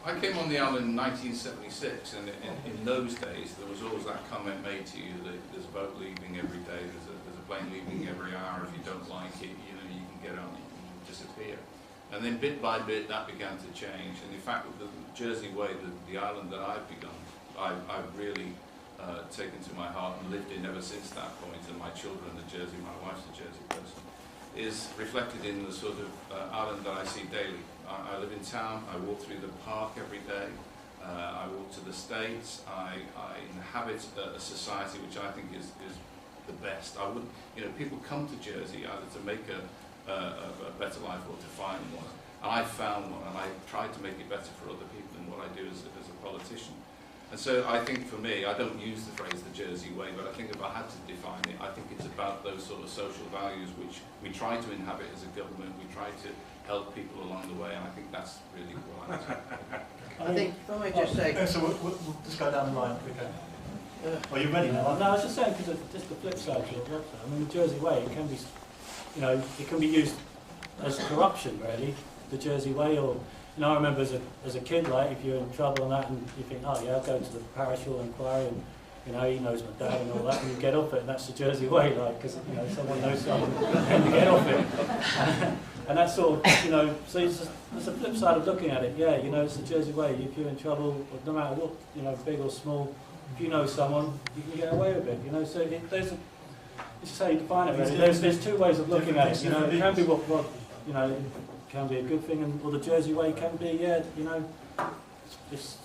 I came on the island in 1976, and in those days there was always that comment made to you that there's a boat leaving every day, there's a plane leaving every hour. If you don't like it, you know, you can get on, you can disappear. And then bit by bit that began to change. And in fact, the Jersey Way, the island that I've I've really taken to my heart and lived in ever since that point. And my children are Jersey, my wife's a Jersey person, is reflected in the sort of island that I see daily. I live in town, I walk through the park every day, I walk to the States, I inhabit a society which I think is the best. I would, you know, people come to Jersey either to make a better life or to find one. And I found one, and I tried to make it better for other people than what I do as a politician. And so I think for me, I don't use the phrase the Jersey Way, but I think if I had to define it, I think it's about those sort of social values which we try to inhabit as a government, we try to help people along the way, and I think that's really what I think. I think, if I may just say... So we'll just go down the line quicker. Are you ready now? No, I was just saying, because just the flip side to it, I mean, the Jersey Way, it can be, you know, it can be used as corruption, really, the Jersey Way, or, you know, I remember as a kid, like, if you're in trouble and that, and you think, oh yeah, I'll go to the parish hall inquiry, and, you know, he knows my dad and all that, and you get off it, and that's the Jersey Way, like, because, you know, someone knows someone, and you get off it. And that's sort of, you know, so it's a flip side of looking at it, yeah, you know, it's the Jersey Way. If you're in trouble, no matter what, you know, big or small, if you know someone, you can get away with it, you know, so there's a, it's how you define it, really. There's two ways of looking at it, you know, it can be what you know, it can be a good thing, or the Jersey Way can be, yeah, you know, it's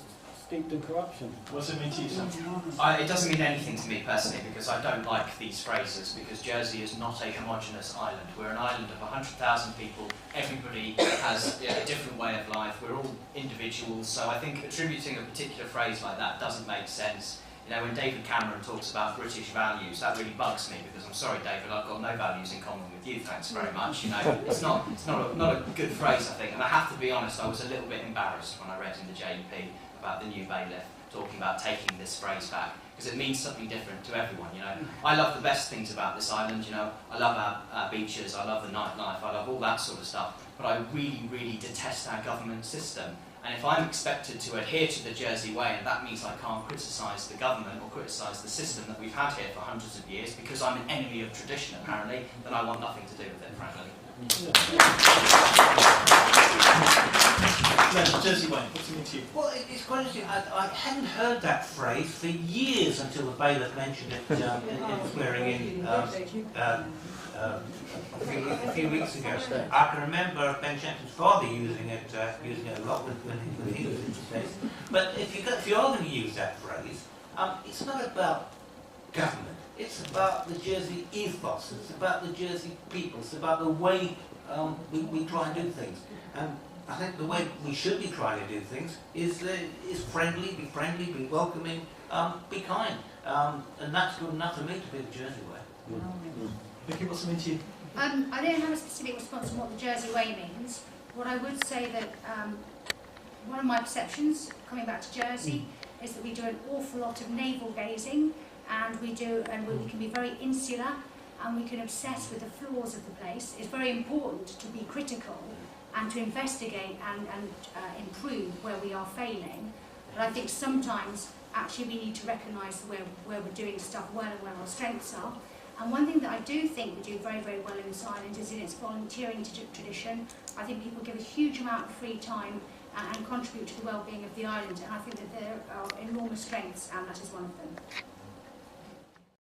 steeped in corruption. What's it mean to you, Sam? It doesn't mean anything to me personally, because I don't like these phrases, because Jersey is not a homogenous island. We're an island of 100,000 people, everybody has a different way of life, we're all individuals, so I think attributing a particular phrase like that doesn't make sense. You know, when David Cameron talks about British values, that really bugs me, because I'm sorry, David, I've got no values in common with you, thanks very much. You know, it's not a good phrase, I think, and I have to be honest, I was a little bit embarrassed when I read in the JP about the new bailiff talking about taking this phrase back, because it means something different to everyone, you know. I love the best things about this island, you know. I love our beaches, I love the nightlife, I love all that sort of stuff, but I really, really detest our government system. And if I'm expected to adhere to the Jersey Way, and that means I can't criticise the government or criticise the system that we've had here for hundreds of years, because I'm an enemy of tradition, apparently, then I want nothing to do with it, frankly. Jersey Way, what's it mean to you? Well, it's quite interesting. I hadn't heard that phrase for years until the bailiff mentioned it in swearing in a few weeks ago. I can remember Ben Shenton's father using it a lot when he was in the States. But if you are going to use that phrase, it's not about government. It's about the Jersey ethos. It's about the Jersey people. It's about the way we try and do things. And I think the way we should be trying to do things is friendly, be welcoming, be kind. And that's good enough for me to be the Jersey way. Vicky, what's it mean to you? I don't have a specific response on what the Jersey Way means. What I would say that one of my perceptions, coming back to Jersey, is that we do an awful lot of navel gazing, and we can be very insular, and we can obsess with the flaws of the place. It's very important to be critical and to investigate and improve where we are failing. But I think sometimes actually we need to recognise where we're doing stuff well and where our strengths are. And one thing that I do think we do very, very well in this island is in its volunteering tradition. I think people give a huge amount of free time and contribute to the well-being of the island, and I think that there are enormous strengths, and that is one of them.